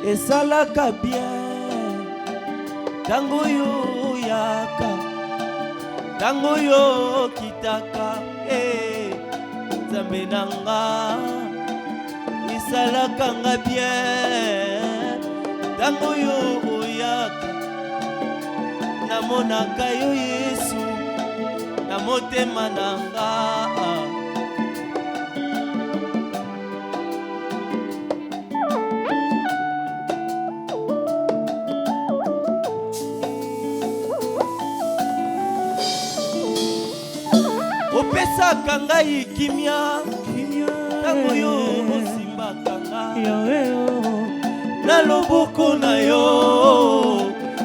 esalaka bien tango yo yaka tango yo kitaka Nzambe nanga esalaka nga bien tango yo yaka namonaka yo Yesu na motema nanga opesaka ngai kimia tango yo osimbaka ngai na loboko na yo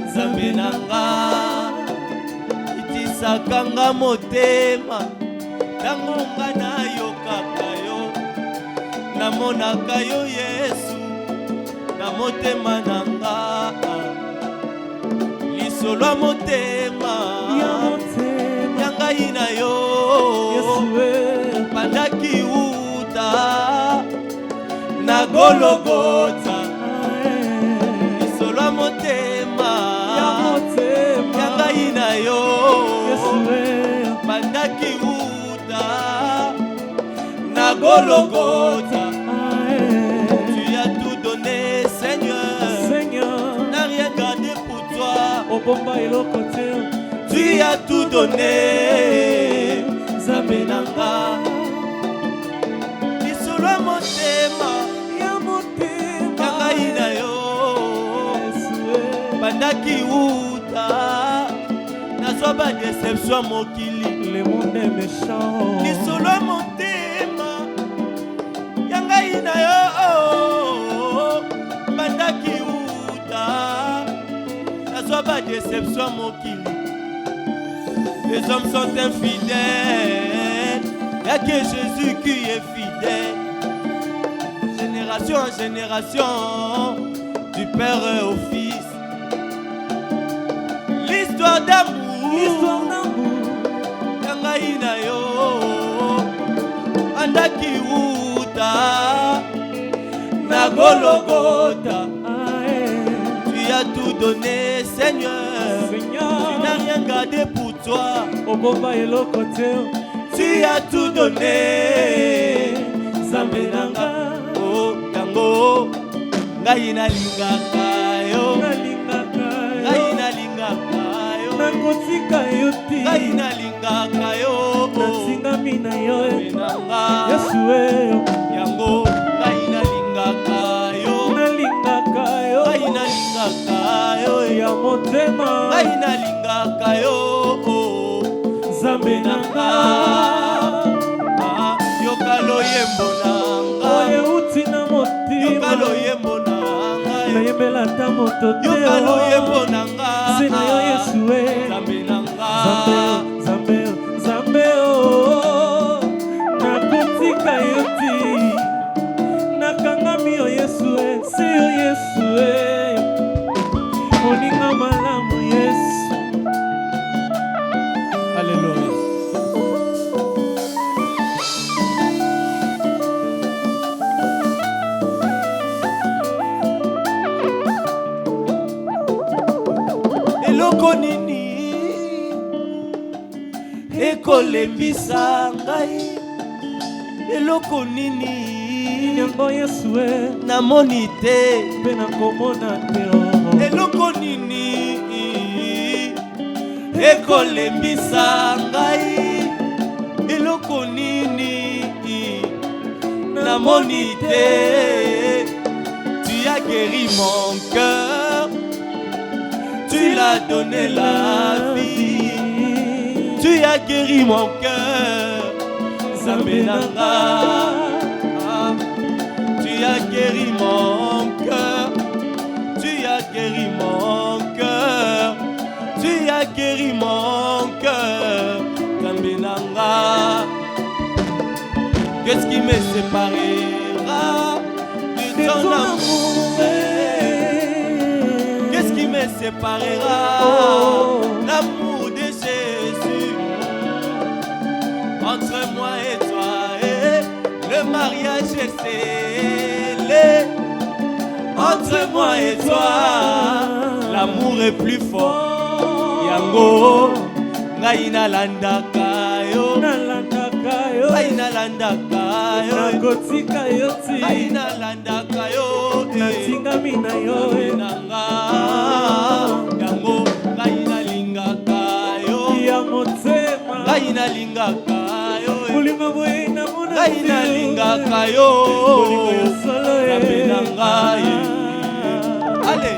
Nzambe nanga itisaka nga motema tango nga nayokaka yo namonaka yo Yesu na motema nanga lisolo ya motema ya ngai na yo pandaki uta na Gologota lisolo ya motema ya ngai na yo pandaki uta na Gologota. Tu as tout donné Seigneur, n'a rien gardé pour toi. Tu as tout donné Nzambe nanga lisolo ya motema ya ngai na yo bandaki uta nazwa badeception ya mokili lisolo ya motema ya ngai na yo bandaki uta nazwa badeception ya mokili. Les hommes sont infidèles, il n'y a que Jésus qui est fidèle. Génération en génération, du Père au Fils. L'histoire d'amour, Yangaï na yo, andaki uta, na Gologota. Tu as tout donné, Seigneur, tu n'as rien gardé pour toi. Tu as tout donné Nzambe nanga oh tango ngai nalingaka yo ngai nalingaka yo nakotika yo ti ngai nalingaka yo nasingami na yo nanga Yesu yango ngai nalingaka yo ngai nalingaka yo ya motema ngai nalingaka yo Nzambe nanga yokalo yembo nanga oyeuti na motima yokalo yembo nanga nayembela ta moto te yokalo yembo nanga sina yo Yesu Nzambe nanga Nzambe oh nakotika yo ti nakangami yo Yesu si yo Yesu moninga malamu Yesu. Alléluia. Eloko nini ekolembisa ngai eloko nini yango Yesu namoni te mpe nakomona te eloko nini ekolembisa ngai eloko nini namoni te. Tu as guéri mon cœur, tu l'as donné la vie, tu as guéri mon cœur Nzambe nanga Qu'est-ce qui me séparera de ton amour? Qu'est-ce qui me séparera l'amour de Jésus? Entre moi et toi, le mariage est scellé. Entre moi et toi, l'amour est plus fort. Yango, ngai nalandaka yo, ngai nalandaka yo, nakotika yo ti, ngai nalandaka yo, natingami na yo nanga. Yango, ngai nalingaka yo, ya motema, ngai nalingaka yo, mulima boye na mona, ngai nalingaka yo, sabe na ngai. Allez.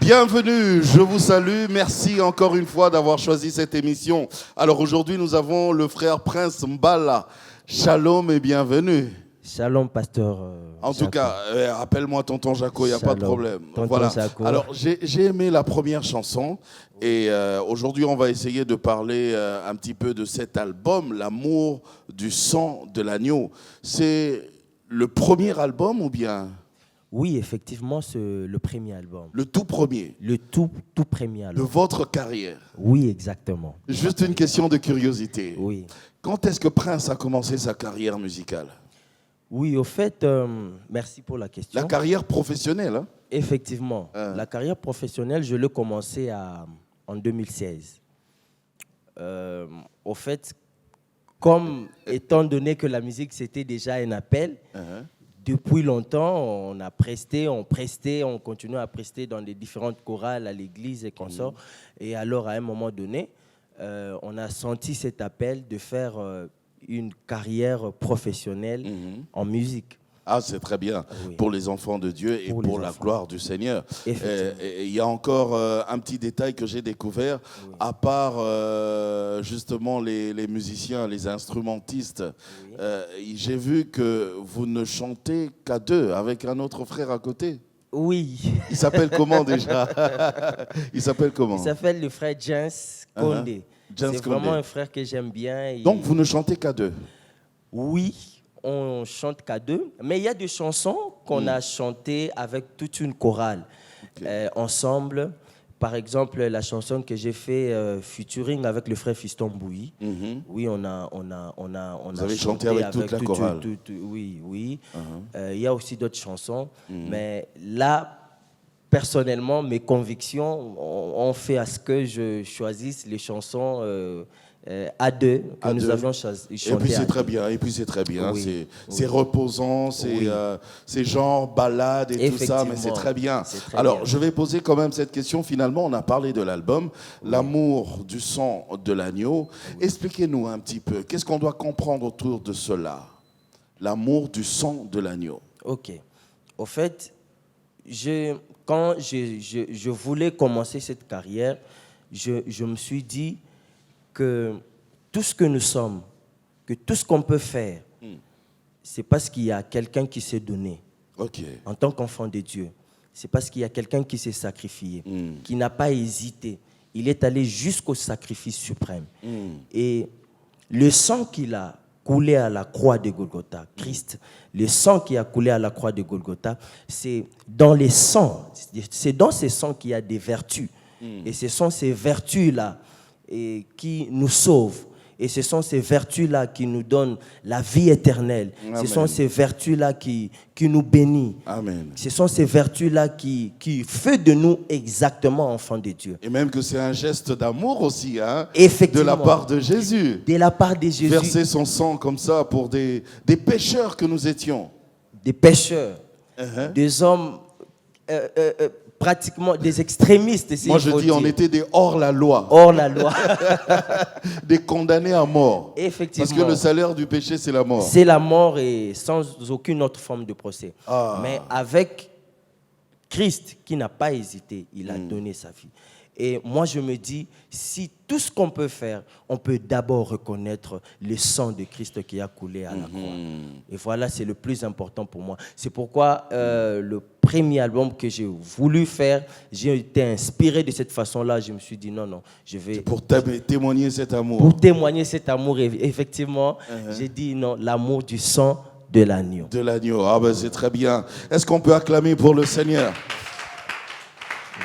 Bienvenue, je vous salue. Merci encore une fois d'avoir choisi cette émission. Alors aujourd'hui, nous avons le frère Prince Mbala. Shalom et bienvenue. Shalom, pasteur. En tout cas, appelle-moi tonton Jaco, il n'y a pas de problème. Voilà. Alors j'ai aimé la première chanson et aujourd'hui, on va essayer de parler un petit peu de cet album, L'amour du sang de l'agneau. C'est le premier album ou bien ? Oui, effectivement, c'est le premier album. Le tout premier? Le tout premier album. De votre carrière? Oui, exactement. Juste une question de curiosité. Oui. Quand est-ce que Prince a commencé sa carrière musicale? Oui, au fait, merci pour la question. La carrière professionnelle, hein? Effectivement. La carrière professionnelle, je l'ai commencé en 2016. Au fait, comme étant donné que la musique, c'était déjà un appel, depuis longtemps, on continue à prester dans les différentes chorales à l'église et consorts. Et alors, à un moment donné, on a senti cet appel de faire une carrière professionnelle en musique. Ah, c'est très bien, oui. Pour les enfants de Dieu et pour la gloire du Seigneur. Il y a encore un petit détail que j'ai découvert, oui. À part justement les musiciens, les instrumentistes, oui. J'ai vu que vous ne chantez qu'à deux, avec un autre frère à côté. Oui. Il s'appelle comment déjà? Il s'appelle comment? Il s'appelle le frère James Condé. C'est vraiment un frère que j'aime bien. Donc vous ne chantez qu'à deux? Oui. On chante qu'à deux, mais il y a des chansons qu'on a chantées avec toute une chorale ensemble. Par exemple, la chanson que j'ai fait featuring avec le frère Fiston Bouilly. Oui, on a Vous avez chanté avec toute la chorale. Oui. Il y a aussi d'autres chansons, mais là, personnellement, mes convictions ont fait à ce que je choisisse les chansons à deux que nous avions chanté. Et puis c'est très bien. Oui. C'est reposant, c'est genre balade et tout ça, mais c'est très bien. Alors, je vais poser quand même cette question. Finalement, on a parlé de l'album, L'amour du sang de l'agneau. Expliquez-nous un petit peu, qu'est-ce qu'on doit comprendre autour de cela? L'amour du sang de l'agneau. Ok. Au fait, quand je voulais commencer cette carrière, je me suis dit que tout ce que nous sommes, que tout ce qu'on peut faire, c'est parce qu'il y a quelqu'un qui s'est donné. En tant qu'enfant de Dieu. C'est parce qu'il y a quelqu'un qui s'est sacrifié, qui n'a pas hésité. Il est allé jusqu'au sacrifice suprême. Et le sang qu'il a coulé à la croix de Golgotha, Christ, le sang qui a coulé à la croix de Golgotha, c'est dans les sangs, c'est dans ces sangs qu'il y a des vertus. Et ce sont ces vertus-là qui nous sauvent. Et ce sont ces vertus-là qui nous donnent la vie éternelle. Amen. Ce sont ces vertus-là qui nous bénissent. Amen. Ce sont ces vertus-là qui font de nous exactement enfants de Dieu. Et même que c'est un geste d'amour aussi, hein, effectivement, de la part de Jésus. De la part de Jésus. Verser son sang comme ça pour des pécheurs que nous étions. des pécheurs, des hommes pratiquement des extrémistes. Moi, je dis, on était des hors-la-loi. Hors-la-loi. Des condamnés à mort. Effectivement. Parce que le salaire du péché, c'est la mort. C'est la mort et sans aucune autre forme de procès. Mais avec Christ, qui n'a pas hésité, il a donné sa vie. Et moi, je me dis, si tout ce qu'on peut faire, on peut d'abord reconnaître le sang de Christ qui a coulé à la croix. Et voilà, c'est le plus important pour moi. C'est pourquoi le premier album que j'ai voulu faire, j'ai été inspiré de cette façon-là. Je me suis dit, non, je vais... C'est pour témoigner cet amour. Pour témoigner cet amour, effectivement, j'ai dit, non, l'amour du sang de l'agneau. De l'agneau, ah ben c'est très bien. Est-ce qu'on peut acclamer pour le Seigneur ?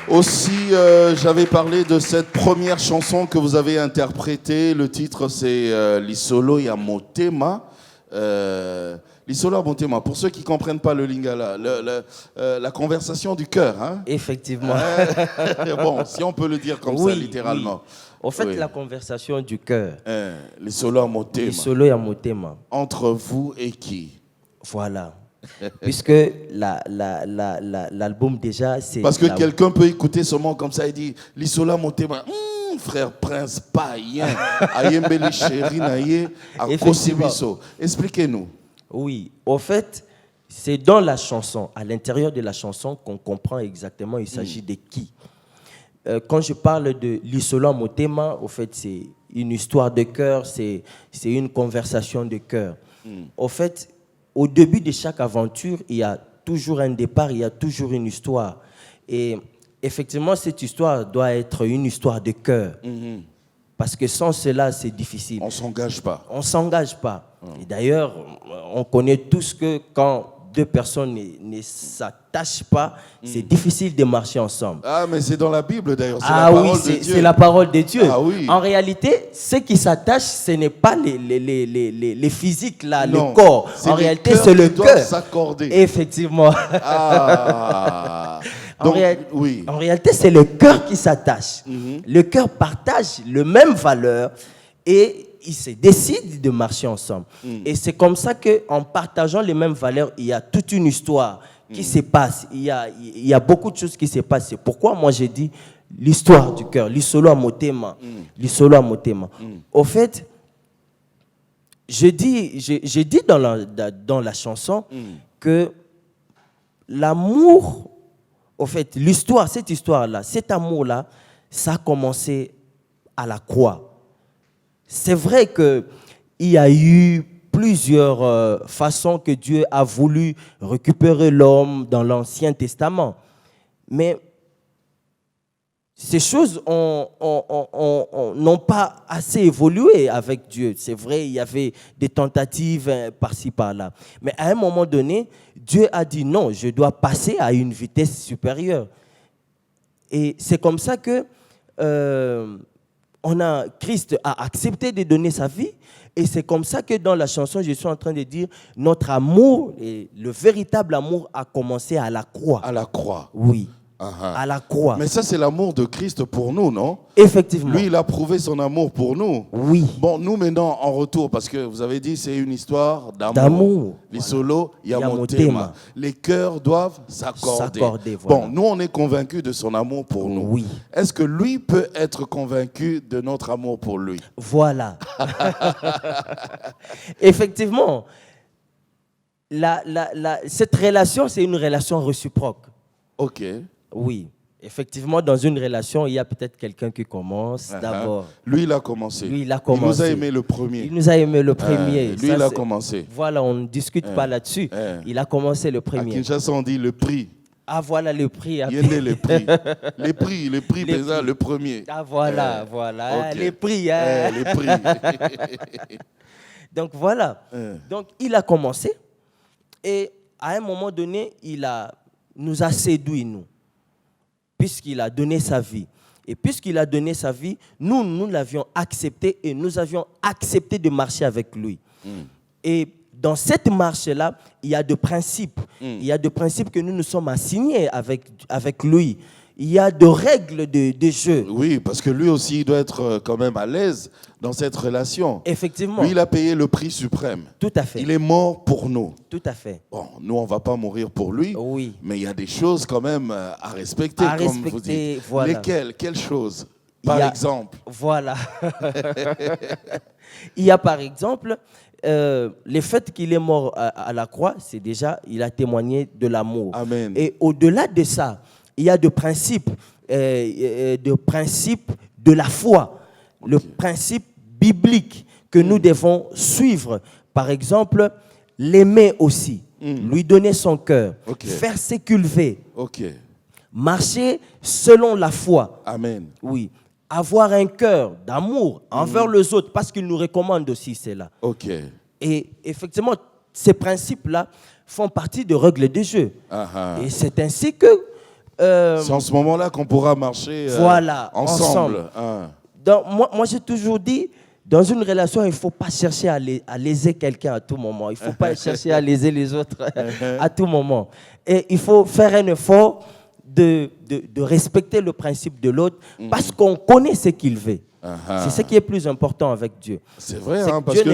Aussi, j'avais parlé de cette première chanson que vous avez interprétée. Le titre, c'est Lisolo ya Motema. Lisolo ya Motema. Pour ceux qui ne comprennent pas le lingala, la conversation du cœur. Hein? Effectivement. Bon, si on peut le dire comme ça, littéralement. Oui. En fait, la conversation du cœur. Lisolo ya Motema. Lisolo ya Motema. Entre vous et qui? Voilà. Puisque l'album déjà, c'est... Parce que quelqu'un peut écouter ce mot comme ça et dire « Lisolo ya Motema, frère Prince, païen, ayembeli chéri naye, à Kosibiso. » Expliquez-nous. Oui, au fait, c'est dans la chanson, à l'intérieur de la chanson, qu'on comprend exactement il s'agit de qui. Quand je parle de Lisolo ya Motema, au fait, c'est une histoire de cœur, c'est une conversation de cœur. Au fait, au début de chaque aventure, il y a toujours un départ, il y a toujours une histoire. Et effectivement, cette histoire doit être une histoire de cœur. Parce que sans cela, c'est difficile. On ne s'engage pas. On ne s'engage pas. Et d'ailleurs, on connaît tous que quand deux personnes ne s'attachent pas, c'est difficile de marcher ensemble. Ah, mais c'est dans la Bible d'ailleurs. C'est la parole de Dieu. Ah, oui. En réalité, ceux qui s'attachent, ce n'est pas les physiques, là, non, le corps. En réalité, c'est le cœur. S'accorder. Effectivement. Ah. Donc, en réalité, c'est le cœur qui s'attache. Le cœur partage les mêmes valeurs et ils se décident de marcher ensemble. Et c'est comme ça qu'en partageant les mêmes valeurs, il y a toute une histoire qui se passe. Il y a beaucoup de choses qui se passent. C'est pourquoi moi j'ai dit l'histoire du cœur, Lisolo ya Motema. Lisolo ya Motema. Au fait, j'ai dit dans la chanson que l'amour, au fait, cette histoire-là, cet amour-là, ça a commencé à la croix. C'est vrai qu'il y a eu plusieurs façons que Dieu a voulu récupérer l'homme dans l'Ancien Testament. Mais ces choses n'ont pas assez évolué avec Dieu. C'est vrai, il y avait des tentatives par-ci, par-là. Mais à un moment donné, Dieu a dit non, je dois passer à une vitesse supérieure. Et c'est comme ça que Christ a accepté de donner sa vie. Et c'est comme ça que dans la chanson, je suis en train de dire, notre amour, et le véritable amour a commencé à la croix. À la croix. Oui. À la croix. Mais ça, c'est l'amour de Christ pour nous, non? Effectivement. Lui, il a prouvé son amour pour nous. Oui. Bon, nous, maintenant, en retour, parce que vous avez dit, c'est une histoire d'amour. Lisolo ya Motema. Les cœurs doivent s'accorder. Voilà. Bon, nous, on est convaincus de son amour pour nous. Oui. Est-ce que lui peut être convaincu de notre amour pour lui? Voilà. Effectivement. Cette relation, c'est une relation réciproque. OK. Oui, effectivement, dans une relation, il y a peut-être quelqu'un qui commence d'abord. Lui, il a commencé. Lui, il a commencé. Il nous a aimé le premier. Il nous a aimé le premier. Lui, il a commencé. Voilà, on ne discute pas là-dessus. Il a commencé le premier. À Kinshasa, on dit le prix. Ah, voilà le prix. Il y a les prix. Les prix, déjà, le premier. Ah, voilà, voilà. Okay. Les prix. Les prix. Donc, voilà. Donc, il a commencé. Et à un moment donné, nous a séduits, nous. Puisqu'il a donné sa vie. Et puisqu'il a donné sa vie, nous l'avions accepté et nous avions accepté de marcher avec lui. Et dans cette marche-là, il y a des principes. Il y a des principes que nous nous sommes assignés avec lui. il y a de règles de jeu. Oui, parce que lui aussi, il doit être quand même à l'aise dans cette relation. Effectivement. Lui, il a payé le prix suprême. Tout à fait. Il est mort pour nous. Tout à fait. Bon, nous, on ne va pas mourir pour lui, Oui. mais il y a des choses quand même à respecter, comme vous dites. Voilà. Lesquelles? Quelles choses? Par exemple. Voilà. Il y a par exemple, le fait qu'il est mort à la croix, c'est déjà, il a témoigné de l'amour. Amen. Et au-delà de ça, il y a des principes de la foi, le principe biblique que nous devons suivre. Par exemple, l'aimer aussi, lui donner son cœur, faire ce qu'il veut, marcher selon la foi. Amen. Oui. Avoir un cœur d'amour envers les autres, parce qu'il nous recommande aussi cela. Et effectivement, ces principes-là font partie de règles de jeu. Et c'est ainsi que... c'est en ce moment-là qu'on pourra marcher ensemble. Donc, moi j'ai toujours dit, dans une relation, il ne faut pas chercher à léser quelqu'un à tout moment. Il ne faut pas chercher à léser les autres à tout moment. Et il faut faire un effort de respecter le principe de l'autre parce qu'on connaît ce qu'il veut. C'est ce qui est plus important avec Dieu. C'est vrai, parce que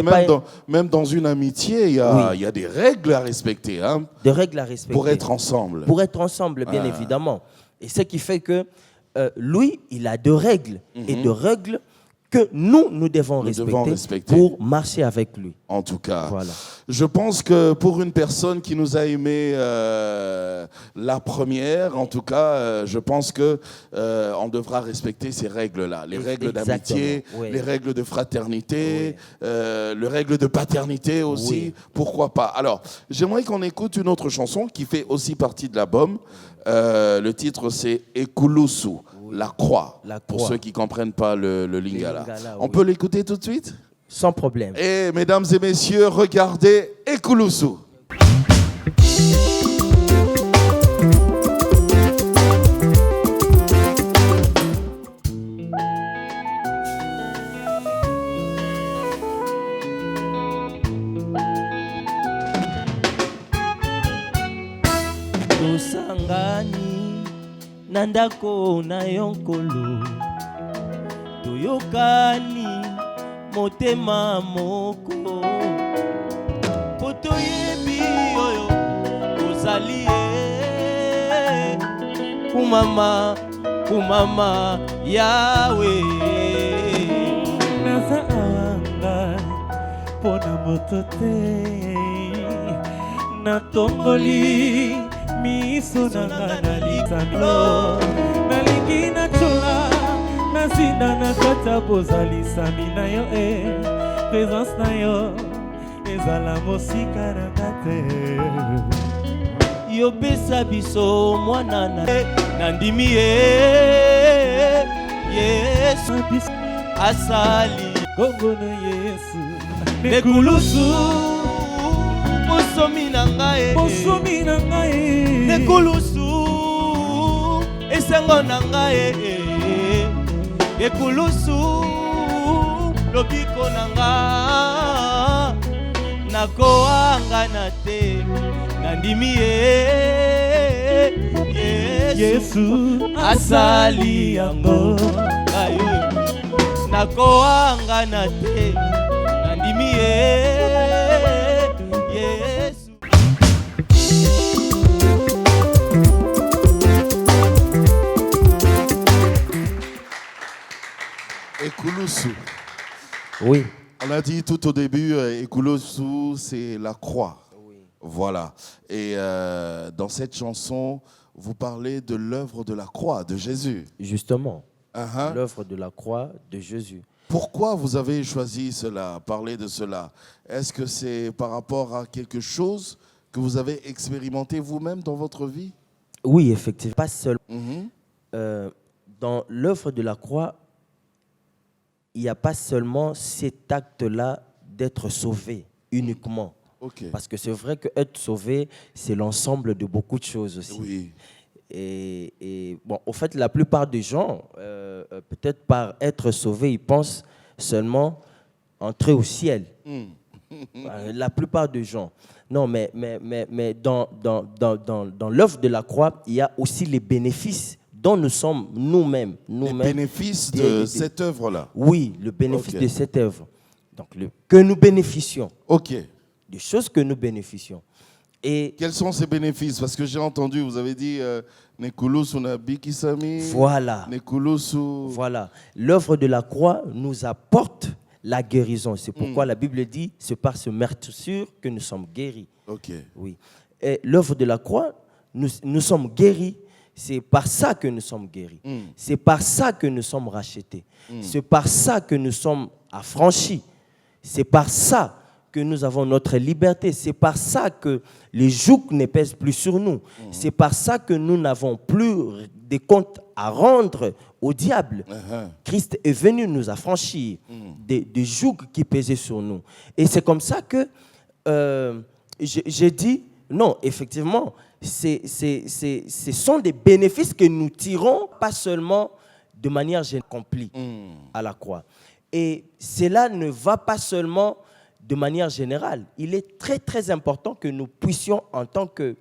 même dans une amitié, il y a des règles à respecter. Des règles à respecter. Pour être ensemble. Pour être ensemble, bien évidemment. Et ce qui fait que lui, il a des règles. Et des règles que nous devons respecter pour marcher avec lui. En tout cas, voilà. Je pense que pour une personne qui nous a aimé la première, en tout cas, je pense que on devra respecter ces règles-là. Les règles d'amitié, les règles de fraternité, les règles de paternité aussi. Pourquoi pas? Alors, j'aimerais qu'on écoute une autre chanson qui fait aussi partie de l'album. Le titre, c'est Ekulusu. La croix, pour ceux qui ne comprennent pas le lingala. On peut l'écouter tout de suite? Sans problème. Et mesdames et messieurs, regardez Ekulusu. na ndako na yo nkolo toyokani motema moko po toyebi oyo ozali kumama yawe naza awanga mpona moto te natongoli miso nanga na likamio nalingi nachola nazinda na kata bozalisami na yo présence na yo ezala mosika nanga te yopesa biso mwana nandimi yesu asali kongo na yesu nekulusu bosomi na ngai ekulusu esengo na ngai ekulusu lobiko na nga nakoanga na te nandimi yesu asali yango nakoanga na te nandimi yesu. Ekulusu. Oui. On a dit tout au début, Ekulusu, c'est la croix. Oui. Voilà. Et dans cette chanson, vous parlez de l'œuvre de la croix de Jésus. Justement, l'œuvre de la croix de Jésus. Pourquoi vous avez choisi cela, parler de cela? Est-ce que c'est par rapport à quelque chose que vous avez expérimenté vous-même dans votre vie? Oui, effectivement. Pas seulement. Dans l'œuvre de la croix, il n'y a pas seulement cet acte-là d'être sauvé uniquement. Parce que c'est vrai qu'être sauvé, c'est l'ensemble de beaucoup de choses aussi. Oui. Et bon, au fait, la plupart des gens, peut-être par être sauvé, ils pensent seulement entrer au ciel. La plupart des gens. Non, mais dans l'œuvre de la croix, il y a aussi les bénéfices dont nous sommes nous-mêmes. Les bénéfices de cette œuvre-là. Oui, le bénéfice de cette œuvre. Donc, que nous bénéficions. Ok. Des choses que nous bénéficions. Et quels sont ces bénéfices? Parce que j'ai entendu, vous avez dit Nekulusu na bikisami. Voilà. Nekulusu. Voilà. L'œuvre de la croix nous apporte la guérison. C'est pourquoi la Bible dit, c'est par ce meurtrissure que nous sommes guéris. Ok. Oui. Et l'œuvre de la croix, nous sommes guéris. C'est par ça que nous sommes guéris. C'est par ça que nous sommes rachetés. C'est par ça que nous sommes affranchis. C'est par ça que nous avons notre liberté. C'est par ça que les jougs ne pèsent plus sur nous. C'est par ça que nous n'avons plus des comptes à rendre au diable. Christ est venu nous affranchir des jougs qui pesaient sur nous. Et c'est comme ça que j'ai dit, non, effectivement, ce sont des bénéfices que nous tirons, pas seulement de manière accomplie à la croix. Et cela ne va pas seulement de manière générale. Il est très, très important que nous puissions, en tant que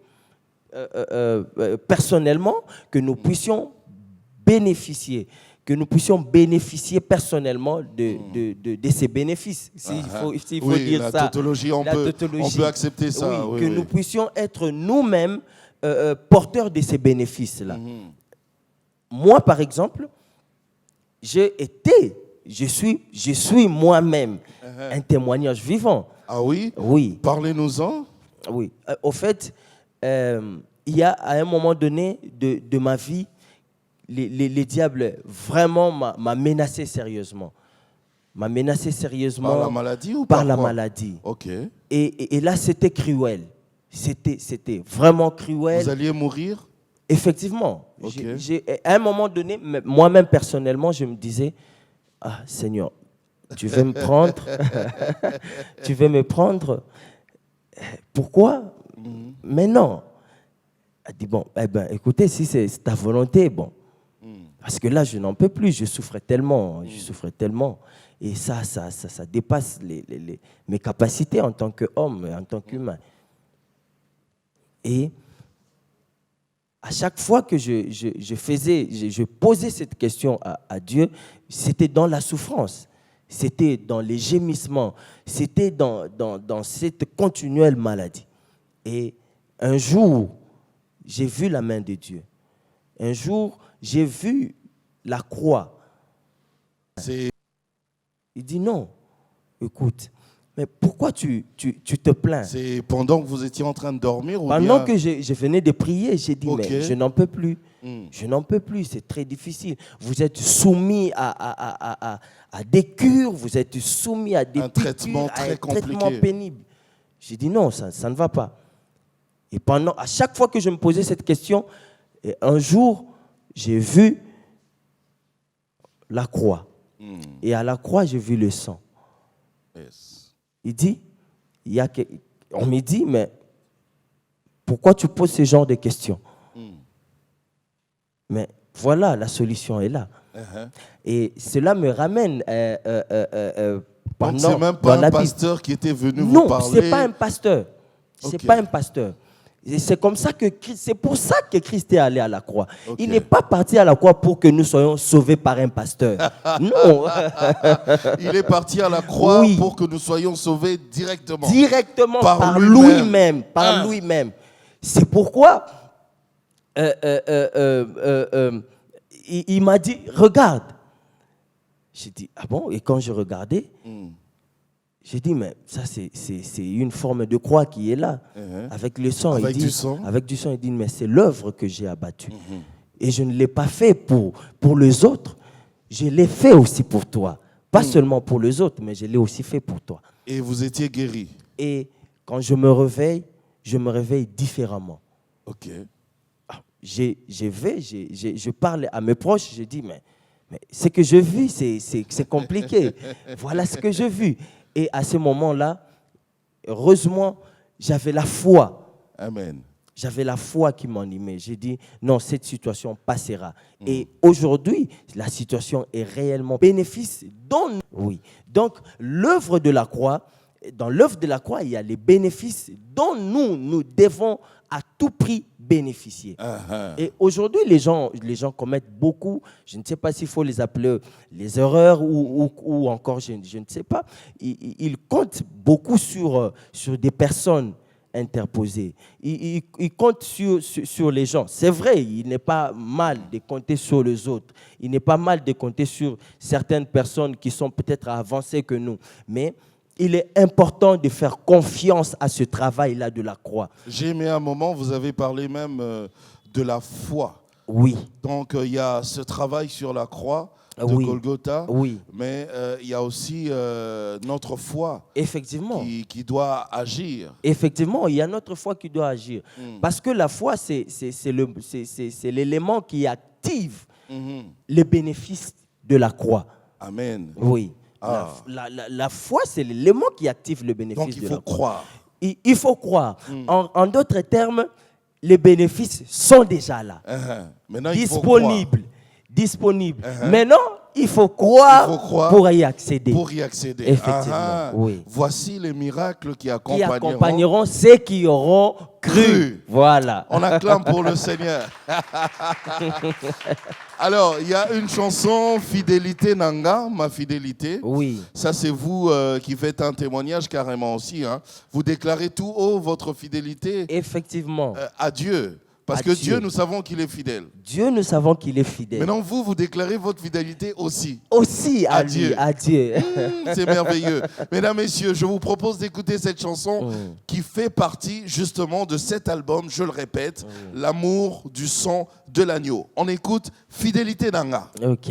personnellement, que nous puissions bénéficier, personnellement de ces bénéfices. S'il faut dire la ça. Tautologie, on peut accepter ça. Oui, que nous puissions être nous-mêmes porteurs de ces bénéfices-là. Moi, par exemple, je suis moi-même un témoignage vivant. Ah oui? Oui. Parlez-nous-en. Oui. Au fait, il y a à un moment donné de ma vie, les diables vraiment m'a menacé sérieusement. Par la maladie ou par la maladie. Ok. Et là, c'était cruel. C'était vraiment cruel. Vous alliez mourir? Effectivement. Okay. À un moment donné, moi-même personnellement, je me disais, ah Seigneur, tu veux me prendre? Tu veux me prendre? Pourquoi? Mais non. Elle dit, bon, écoutez, si c'est ta volonté, bon. Parce que là, je n'en peux plus, je souffrais tellement. Et ça dépasse mes capacités en tant qu'homme, en tant qu'humain. Et à chaque fois que je posais cette question à Dieu, c'était dans la souffrance, c'était dans les gémissements, c'était dans cette continuelle maladie. Et un jour, j'ai vu la main de Dieu. Un jour, j'ai vu la croix. Il dit non, écoute, mais pourquoi tu te plains? C'est pendant que vous étiez en train de dormir ou pendant bien... que je venais de prier, j'ai dit, Okay. mais je n'en peux plus. Je n'en peux plus, c'est très difficile. Vous êtes soumis à des cures, vous êtes soumis à des traitement très compliqué. Traitement pénible. J'ai dit non, ça ne va pas. Et à chaque fois que je me posais cette question, un jour, j'ai vu la croix. Et à la croix, j'ai vu le sang. Yes. Il dit, on me dit, mais pourquoi tu poses ce genre de questions? Mais voilà, la solution est là. Et cela me ramène donc c'est même pas un pasteur qui était venu vous parler? Non, c'est pas un pasteur. C'est Okay. pas un pasteur. Et c'est comme ça c'est pour ça que Christ est allé à la croix. Okay. Il n'est pas parti à la croix pour que nous soyons sauvés par un pasteur. Non. Il est parti à la croix pour que nous soyons sauvés directement. Directement par lui-même. Par lui-même. C'est pourquoi il m'a dit, regarde. J'ai dit, ah bon? Et quand je regardais, j'ai dit, mais ça, c'est une forme de croix qui est là, avec le sang. Avec du sang. Avec du sang, il dit, mais c'est l'œuvre que j'ai abattue. Et je ne l'ai pas fait pour les autres, je l'ai fait aussi pour toi. Pas seulement pour les autres, mais je l'ai aussi fait pour toi. Et vous étiez guéri? Et quand je me réveille différemment. Ok. Je parle à mes proches, je dis, mais ce que je vis, c'est compliqué. Voilà ce que j'ai vu. Et à ce moment-là, heureusement, j'avais la foi. Amen. J'avais la foi qui m'animait. J'ai dit, non, cette situation passera. Et aujourd'hui, la situation est réellement bénéfice. Oui. Donc, l'œuvre de la croix, dans l'œuvre de la croix, il y a les bénéfices dont nous devons à tout prix bénéficier. Et aujourd'hui, les gens commettent beaucoup, je ne sais pas s'il faut les appeler les erreurs ou encore, je ne sais pas, ils comptent beaucoup sur des personnes interposées. Ils comptent sur les gens. C'est vrai, il n'est pas mal de compter sur les autres. Il n'est pas mal de compter sur certaines personnes qui sont peut-être avancées que nous. Mais il est important de faire confiance à ce travail-là de la croix. J'ai aimé un moment, vous avez parlé même de la foi. Oui. Donc il y a ce travail sur la croix de Golgotha, mais il y a aussi notre foi. Effectivement. Qui doit agir. Effectivement, il y a notre foi qui doit agir. Parce que la foi, c'est l'élément qui active les bénéfices de la croix. Amen. Oui. La foi, c'est l'élément qui active le bénéfice de la croix. Donc il faut croire. Il faut croire. En d'autres termes, les bénéfices sont déjà là. Maintenant, disponibles. Maintenant, il faut croire pour y accéder. Effectivement, oui. Voici les miracles qui accompagneront ceux qui auront cru. Voilà. On acclame pour le Seigneur. Alors, il y a une chanson, Fidélité Nanga, ma fidélité. Oui. Ça, c'est vous qui faites un témoignage carrément aussi. Hein. Vous déclarez tout haut votre fidélité. Effectivement. À Dieu. Parce que Dieu, nous savons qu'il est fidèle. Dieu, nous savons qu'il est fidèle. Maintenant, vous déclarez votre fidélité aussi. Aussi à Dieu. C'est merveilleux. Mesdames, Messieurs, je vous propose d'écouter cette chanson qui fait partie justement de cet album, je le répète, L'amour du sang de l'agneau. On écoute Fidélité Nanga. Ok.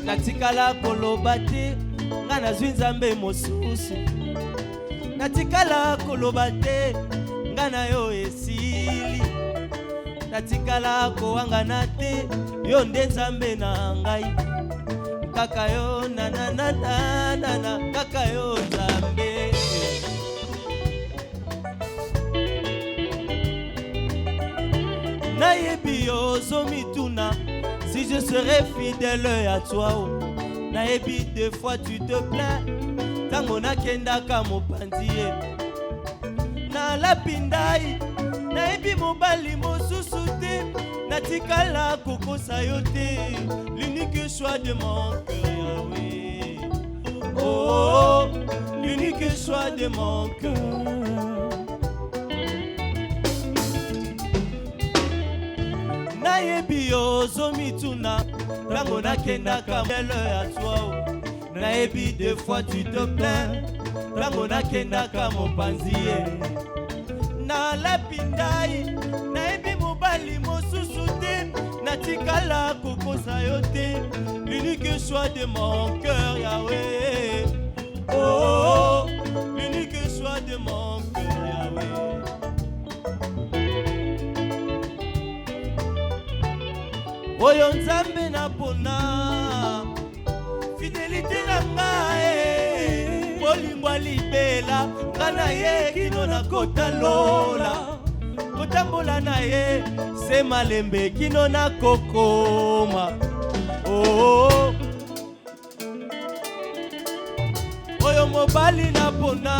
Natikala koloba te nga nazwi nzambe mosusu natikala koloba te nga na yo esili natikala kowangana te yo nde nzambe na ngai kaka yo nananana kaka yo nzambe nayebi yo ozomituna si je serais fidèle à toi, naebi des fois tu te plains, tango nakendaka mopanzi na lapindai, naebi mobali mosusu te, natikala kokosa yo te, l'unique choix de mon cœur, Yahweh. Oh, l'unique choix de mon cœur. Naebi ozomituna tango nakendaka mbele ya toi naebi des fois tu te plains tango nakendaka mopanzi na lapindai naebi mobali mosusu te natikala kokosa yo te l'unique choix de mon cœur Yahweh. Oh, l'unique choix de mon cœur Yahweh. Oyo nzambe na pona fidélité na ngai bolingwa libela ngana ye kino na kotalola kotambola na ye se malembe kino na kokoma oh oyo mobali na pona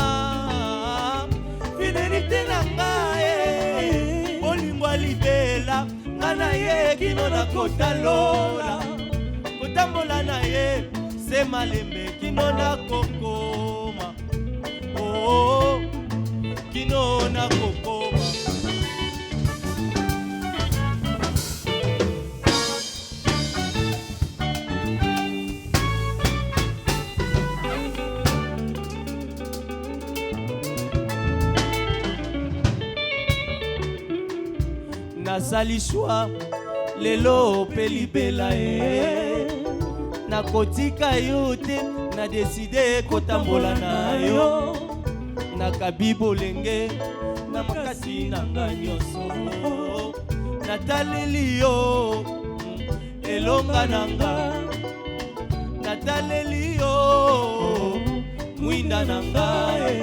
fidélité na ngai bolingwa libela na ye kino na kotalola kotambola na ye se malembe kino na kokoma oh kino na kokoma nazali shwa lelo pe libela nakotika yo te na deside kotambola na yo nakabi bolenge na makasi na nga nyonso nataleli yo elonga na nga nataleli yo oh, mwinda na ngai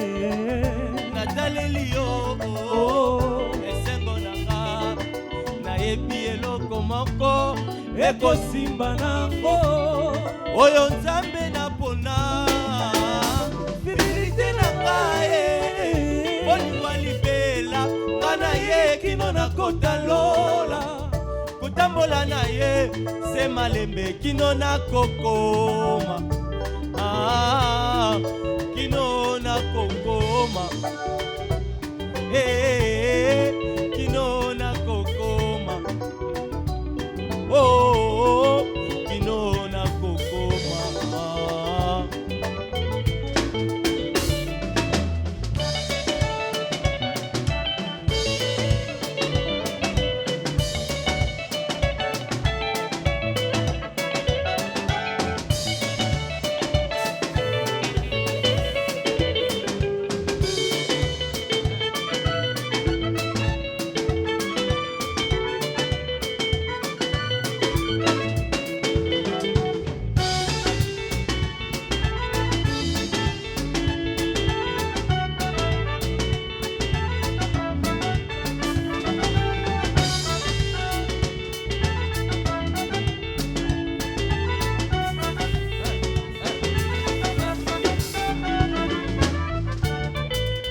nataleli yo esengo na nga nayebi eloko moko ekosimba nango oyo nzambe napona fidelite na ngai olingwa libela nga na ye kino nakotalola kotambola na ye se malembe kino nakokoma kino nakokoma kino nakokoma oh kino nakokoma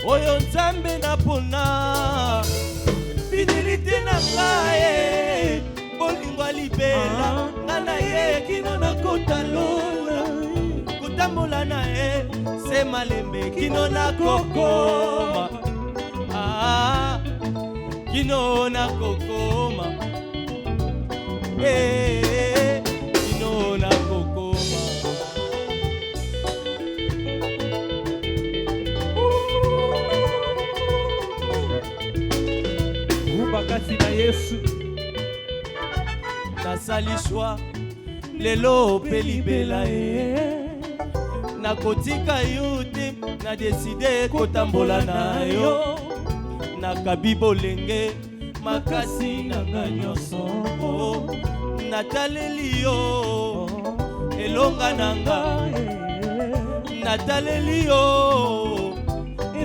oyo nzambe napona fidelite na ngai bolingwa libela nga na ye kino nakotalola kotambola na ye se malembe kino nakokoma kino nakokoma kino nakokoma bakati na Yesu nasali shwa lelo mpe libela nakotika yo te nadeside kotambola na yo nakabi bolenge makasi na nga nyonso nataleli yo elonga na nga nataleli yo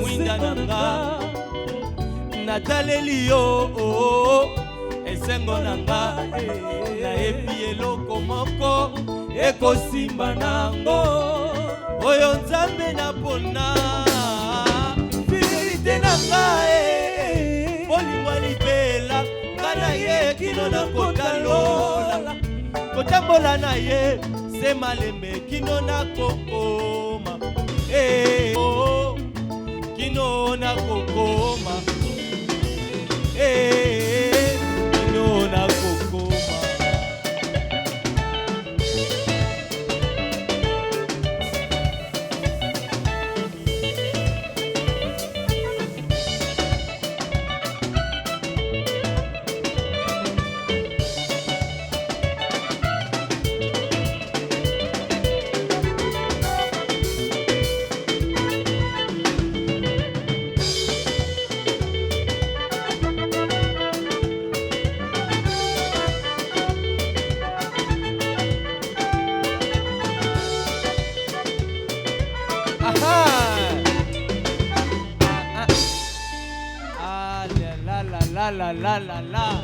mwinda na nga nataleli yo esengo na nga nayebi eloko moko ekosimba nango oyo nzambe napona fidelite na ngai bolingwa libela nga na ye kino nakotalola kotambola na ye se malembe kino nakokoma kino nakokoma kino nakokoma la.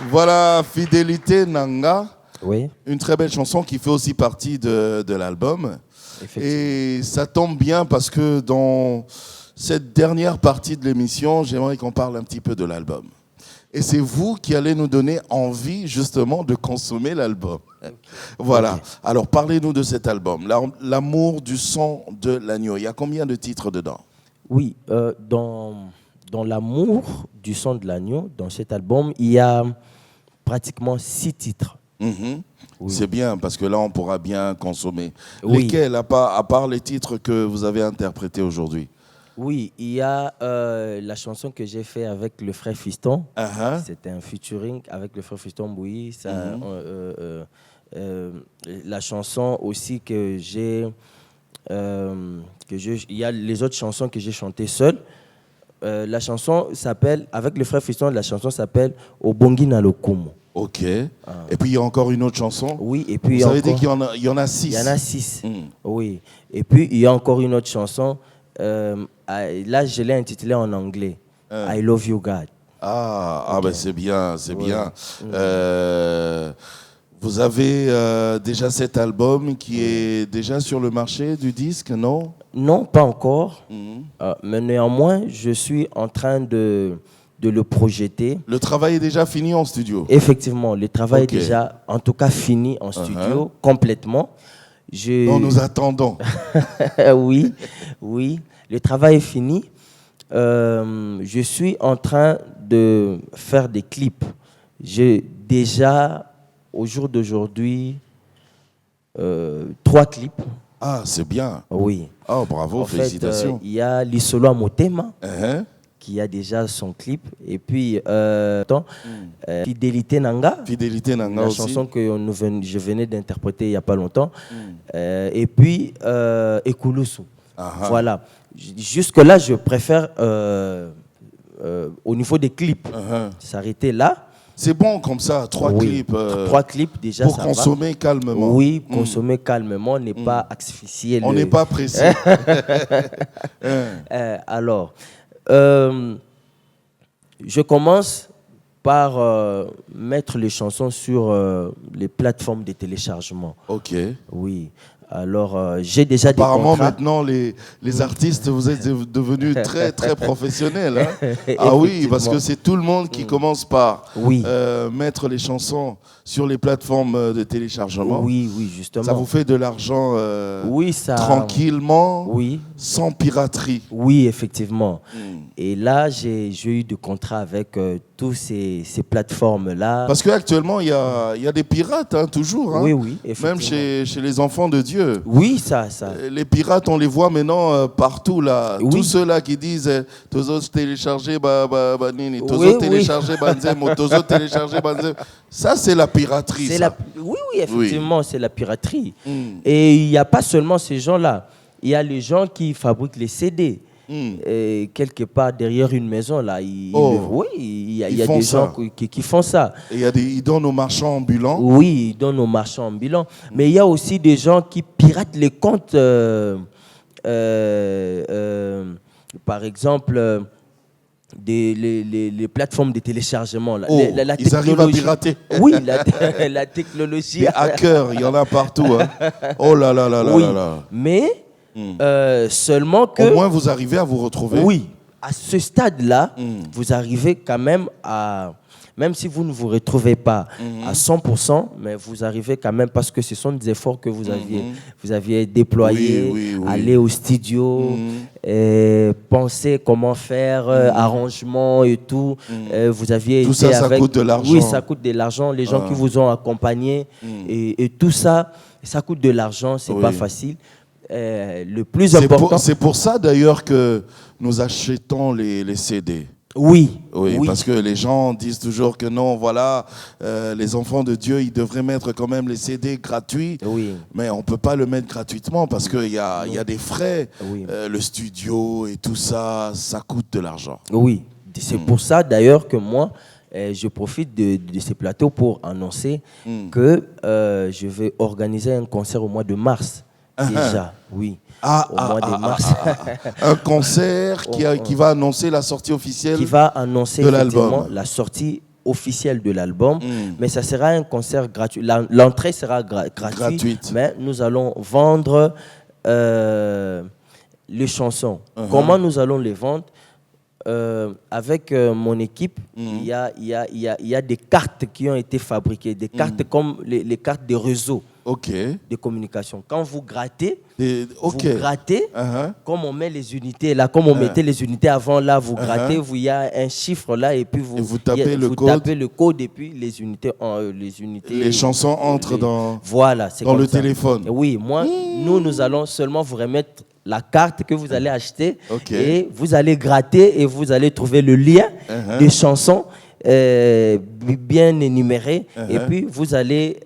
Voilà, Fidélité Nanga. Oui. Une très belle chanson qui fait aussi partie de l'album. Et ça tombe bien parce que dans cette dernière partie de l'émission, j'aimerais qu'on parle un petit peu de l'album. Et c'est vous qui allez nous donner envie justement de consommer l'album. Voilà. Okay. Alors parlez-nous de cet album, L'amour du sang de l'agneau. Il y a combien de titres dedans? Oui, dans L'amour du sang de l'agneau, dans cet album, il y a pratiquement 6 titres. Oui. C'est bien, parce que là, on pourra bien consommer. Oui. Lesquels, à part les titres que vous avez interprétés aujourd'hui? Oui, il y a la chanson que j'ai fait avec le frère Fiston. C'était un featuring avec le frère Fiston Bouilly. La chanson aussi que j'ai... il y a les autres chansons que j'ai chantées seul. La chanson s'appelle, avec le frère Fiston, la chanson s'appelle Obongi na lokumu. Ok. Et puis il y a encore une autre chanson. Oui, et puis vous avez dit qu'il y en a 6. Il y en a 6. Oui. Et puis il y a encore une autre chanson. Là, je l'ai intitulée en anglais. I Love You God. Ben c'est bien, c'est bien. Vous avez déjà cet album qui est déjà sur le marché du disque, non? Non, pas encore. Mais néanmoins, je suis en train de le projeter. Le travail est déjà fini en studio? Effectivement, le travail est déjà, en tout cas, fini en studio, complètement. Nous attendons. Oui, le travail est fini. Je suis en train de faire des clips. J'ai déjà, au jour d'aujourd'hui, 3 clips. C'est bien. Oui. Bravo, félicitations. Il y a Lisolo Motema, qui a déjà son clip. Et puis, Fidélité Nanga. Fidélité Nanga aussi. La chanson que je venais d'interpréter il n'y a pas longtemps. Et puis, Ekulusu. Voilà. Jusque-là, je préfère, au niveau des clips, s'arrêter là. C'est bon comme ça, 3 clips. 3 clips déjà, pour ça consommer calmement. Oui, consommer calmement, n'est pas asphyxier. On n'est pas pressé. Alors, je commence par mettre les chansons sur les plateformes de téléchargement. Ok. Oui. Alors, j'ai déjà des contrats. Apparemment, maintenant, les artistes, vous êtes devenus très, très professionnels. Oui, parce que c'est tout le monde qui commence par mettre les chansons sur les plateformes de téléchargement. Oui, justement. Ça vous fait de l'argent tranquillement, sans piraterie. Oui, effectivement. Et là, j'ai eu des contrats avec tous ces plateformes-là. Parce qu'actuellement, il y a des pirates, toujours. Oui, effectivement. Même chez les enfants de Dieu. Oui, ça. Les pirates, on les voit maintenant partout, là. Tous ceux-là qui disent « Tozo télécharger nini, Tozo télécharger banzemo, Tozo télécharger banzemo ». Ça, c'est la piraterie, ça. Oui, effectivement, c'est la piraterie. Et il n'y a pas seulement ces gens-là. Il y a les gens qui fabriquent les CD. Et quelque part derrière une maison, là, il y a des gens qui font ça. Et ils donnent aux marchands ambulants. Oui, ils donnent aux marchands ambulants. Mais il y a aussi des gens qui piratent les comptes, par exemple, les plateformes de téléchargement. Ils arrivent à pirater. Oui, la technologie. Les hackers, il y en a partout. Oh là là là là là. Mais seulement que... Au moins, vous arrivez à vous retrouver. Oui, à ce stade-là, vous arrivez quand même à... Même si vous ne vous retrouvez pas à 100%, mais vous arrivez quand même parce que ce sont des efforts que vous aviez déployés, aller au studio, penser comment faire, arrangement et tout. Vous aviez tout ça, ça coûte de l'argent. Oui, ça coûte de l'argent. Les gens qui vous ont accompagné et tout ça, ça coûte de l'argent, c'est pas facile. Le plus important... C'est pour ça d'ailleurs que nous achetons les CD. Oui, parce que les gens disent toujours que non, voilà, les enfants de Dieu, ils devraient mettre quand même les CD gratuits. Mais on ne peut pas le mettre gratuitement parce qu'il y a des frais. Le studio et tout ça, ça coûte de l'argent. Oui, c'est pour ça d'ailleurs que moi, je profite de ces plateaux pour annoncer que je vais organiser un concert au mois de mars. Déjà, oui. Au mois de mars. Un concert qui va annoncer la sortie officielle qui va annoncer de l'album. La sortie officielle de l'album. Mais ça sera un concert gratuit. L'entrée sera gratuite. Mais nous allons vendre les chansons. Comment nous allons les vendre? Avec mon équipe, il y a des cartes qui ont été fabriquées. Des cartes comme les cartes de réseau. De communication. Quand vous grattez, vous grattez, comme on met les unités là, comme on mettait les unités avant là, vous grattez, il y a un chiffre là et puis vous tapez le code et puis les unités. Les chansons entrent dans le téléphone. Oui, nous allons seulement vous remettre la carte que vous allez acheter et vous allez gratter et vous allez trouver le lien des chansons. bien énumérés. Et puis, vous allez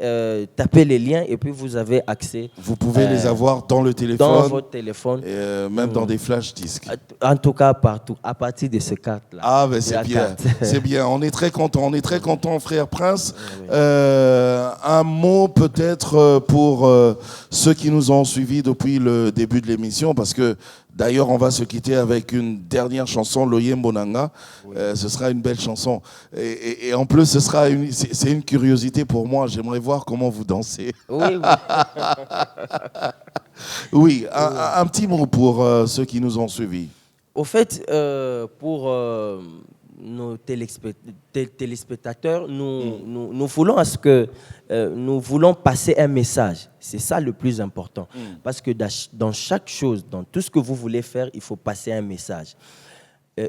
taper les liens et puis vous avez accès. Vous pouvez les avoir dans le téléphone. Dans votre téléphone. Et même dans des flash disques. En tout cas, partout. À partir de ce carte-là. Ah, ben c'est bien. C'est bien. On est très content. On est très content, frère Prince. Un mot peut-être pour ceux qui nous ont suivis depuis le début de l'émission, parce que d'ailleurs, on va se quitter avec une dernière chanson, Loye Mbonanga. Ce sera une belle chanson. Et en plus, c'est une curiosité pour moi. J'aimerais voir comment vous dansez. Oui. Oui, un petit mot pour ceux qui nous ont suivis. Au fait, pour nos téléspectateurs, nous voulons à ce que nous voulons passer un message. C'est ça le plus important. Parce que dans chaque chose, dans tout ce que vous voulez faire, il faut passer un message.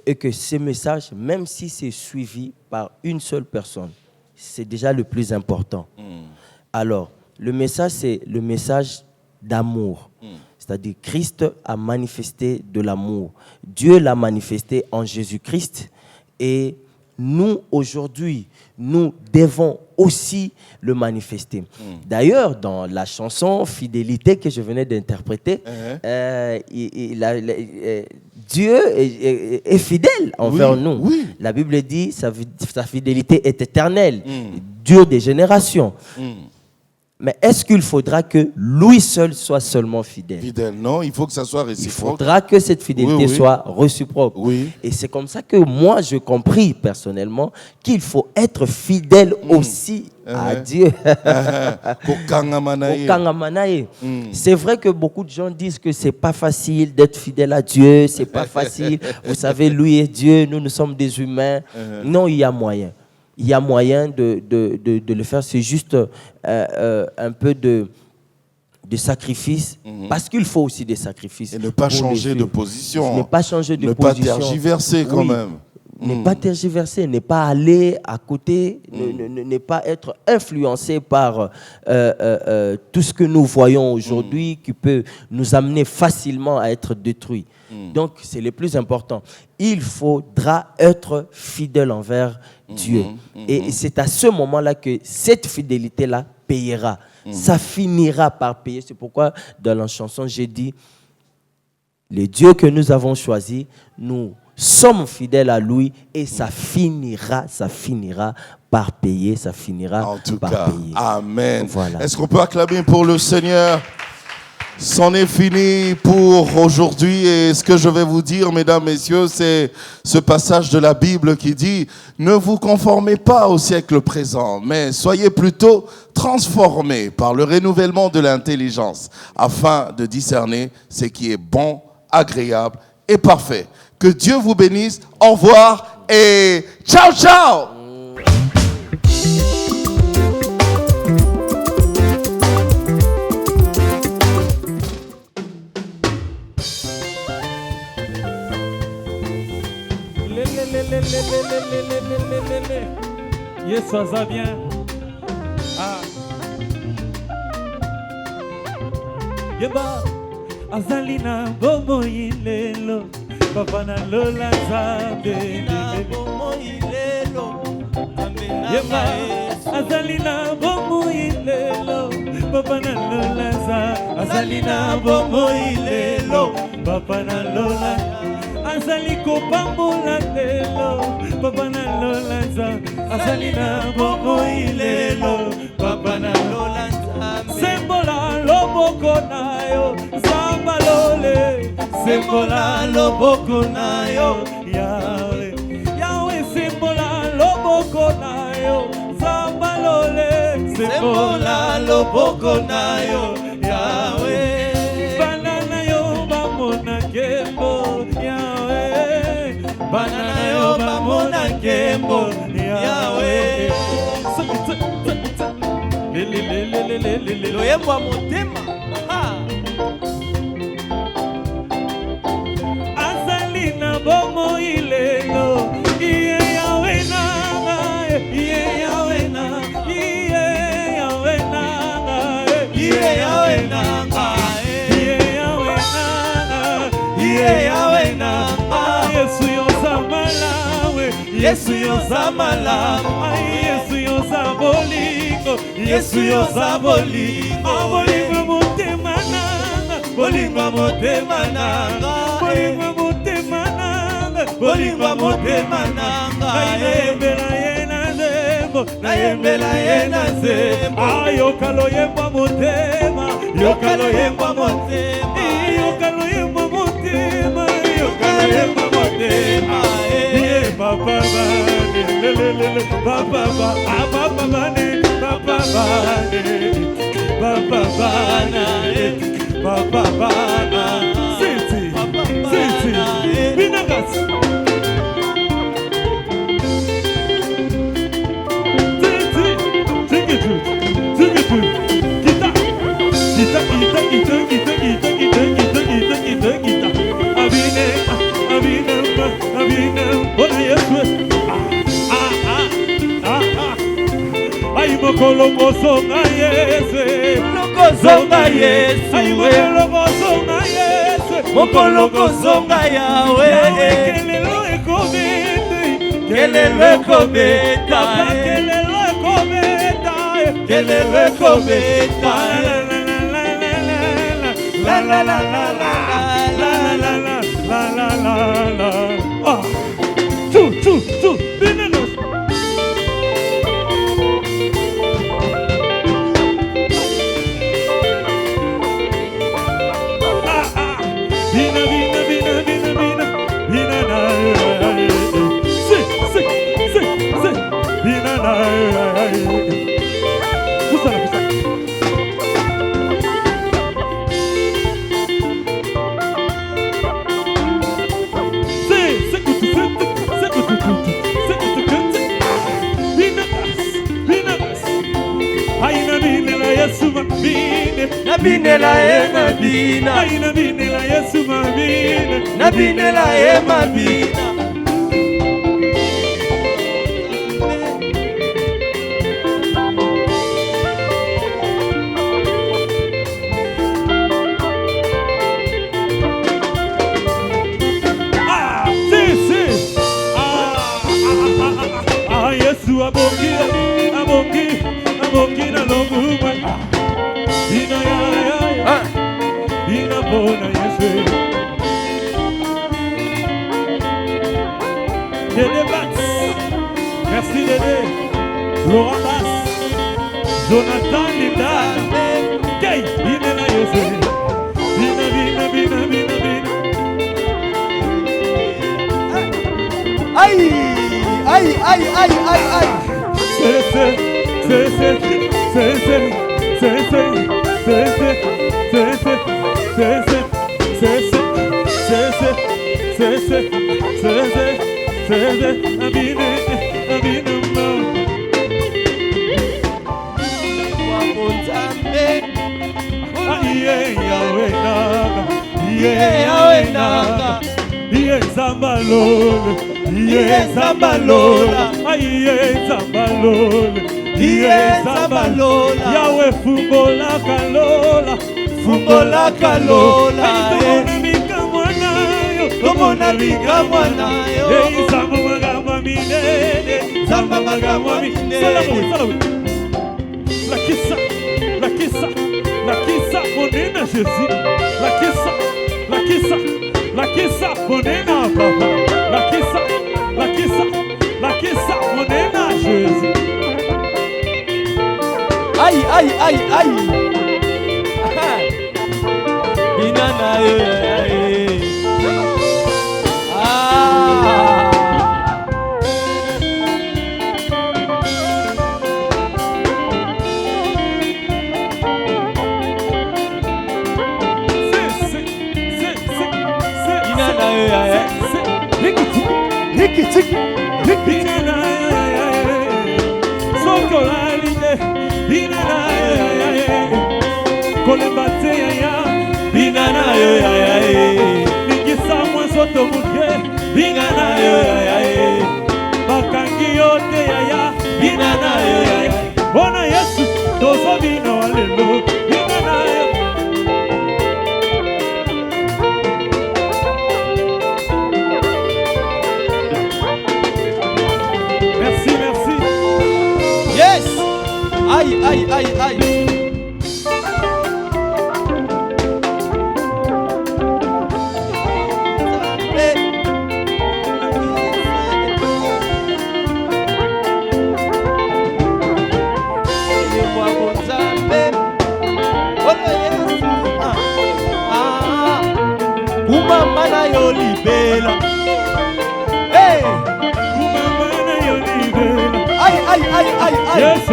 Et que ce message, même si c'est suivi par une seule personne, c'est déjà le plus important. Alors, le message, c'est le message d'amour. C'est-à-dire, Christ a manifesté de l'amour. Dieu l'a manifesté en Jésus-Christ. Et nous, aujourd'hui, nous devons aussi le manifester. D'ailleurs, dans la chanson « Fidélité » que je venais d'interpréter, Dieu est fidèle envers nous. Oui. La Bible dit que sa fidélité est éternelle, dure des générations. Mais est-ce qu'il faudra que lui seul soit seulement fidèle? Fidèle, non, il faut que ça soit réciproque. Il faudra que cette fidélité soit réciproque. Oui. Et c'est comme ça que moi, j'ai compris personnellement qu'il faut être fidèle aussi à Dieu. C'est vrai que beaucoup de gens disent que c'est pas facile d'être fidèle à Dieu, c'est pas facile. Vous savez, lui est Dieu, nous sommes des humains. Non, il y a moyen. Il y a moyen de le faire. C'est juste un peu de sacrifice, parce qu'il faut aussi des sacrifices. Et ne pas changer de position. Ne pas changer de position. Ne pas tergiverser quand même. Ne pas tergiverser, ne pas aller à côté, ne pas être influencé par tout ce que nous voyons aujourd'hui qui peut nous amener facilement à être détruits. Donc, c'est le plus important. Il faudra être fidèle envers Dieu. Et c'est à ce moment-là que cette fidélité-là payera. Ça finira par payer. C'est pourquoi, dans la chanson, j'ai dit, le Dieu que nous avons choisi, nous sommes fidèles à lui et ça finira par payer. Ça finira en tout par cas, payer. Amen. Voilà. Est-ce qu'on peut acclamer pour le Seigneur? C'en est fini pour aujourd'hui et ce que je vais vous dire, mesdames, messieurs, c'est ce passage de la Bible qui dit « Ne vous conformez pas au siècle présent, mais soyez plutôt transformés par le renouvellement de l'intelligence afin de discerner ce qui est bon, agréable et parfait. » Que Dieu vous bénisse, au revoir et ciao, ciao! Yesu aza bien. Yeba azali na bomoi lelo papa na lola nzambe Yeba azali na bomoi lelo papa na lola nzambe azali na bomoi lelo papa na lola azali kopambola lelo papa na lola nzambe azali na bomoi lelo papa na lola nzambe sembola loboko na yo nzamba lole sembola loboko na yo yawe yawe sembola loboko na yo nzamba lole sembola loboko na yo yawe banana yo bamona kembo yawe banana yo bamona kembo yawe loyembo ya motema azali na bomoi lelo iye yawe nanga iye yawe nanga iye yawe nanga iye yawe nanga iye yawe nanga iye yawe nanga Yesu yo zamalawe Yesu yoza malamu, Yesu yoza bolingo, Yesu yoza bolingo, bolingo motema nanga, bolingo motema nanga, bolingo motema nanga, bolingo motema nanga, nayembela ye na nzembo, nayembela ye na nzembo, yokalo yemba motema, yokalo yemba motema, yokalo yemba motema, yokalo yemba motema, papa bane, lelelele, papa ba, papa bane, papa bane, papa bana, papa bana, siti, siti, binagas, siti, tigitu, tigitu, kita, kita, kita, kita, kita, kita, kita, kita, kita, kita, kita, abine, abine, abine, bona Yesu, ay mokolo songa Yesu, zonga Yesu, ay mokolo songa Yesu, mokolo zonga Yahweh, kelelo ekobeta, kelelo ekobeta, kelelo ekobeta, kelelo ekobeta, la la la la la la la la la la la la. Ah, tu, venenos. Vina, vina, vina, vina, vina, vina na. Sí, vina na. Púsala. Nabinela e mabina, ay nabinela Yesu mabina, nabinela e mabina. Yesu abongi na lobuma. Ina ya, ina bona Yesu. Dédé Bax, merci Dédé. Laurent Bass, Jonathan Linda, Kay, ina na Yesu. Bina. Aïe. Zambalola, Zambalola, Yahweh fumbola kalola, Komona bika mwana yo, Zamba magama minene, Zamba magama minene. La kissa, monena Jésus, la kissa, monena papa, la kissa, monena Jésus. Aïe. Binana Bona Yesu, tozo bino hallelujah. aïe, aïe, aïe, aïe. Kumamana yo libela. Hey! Kumamana yo libela. Aïe, aïe, aïe, aïe, aïe. Yes,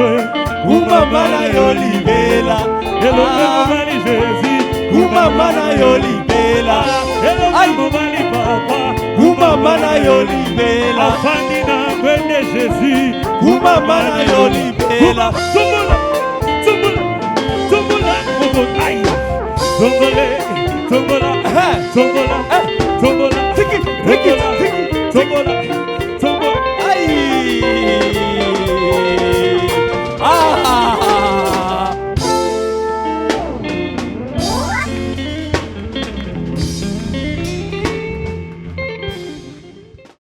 Kumamana yo libela. Hello, Mobali Jésus. Kumamana yo libela. Hello, Mobali Papa. Kumamana yo libela. Afandi na kwende Jésus. Kumamana yo libela. Tumula, tumula, tumula, tumula. Aïe. Tumula, tumula, tumula, tumula. Ricky, Ricky.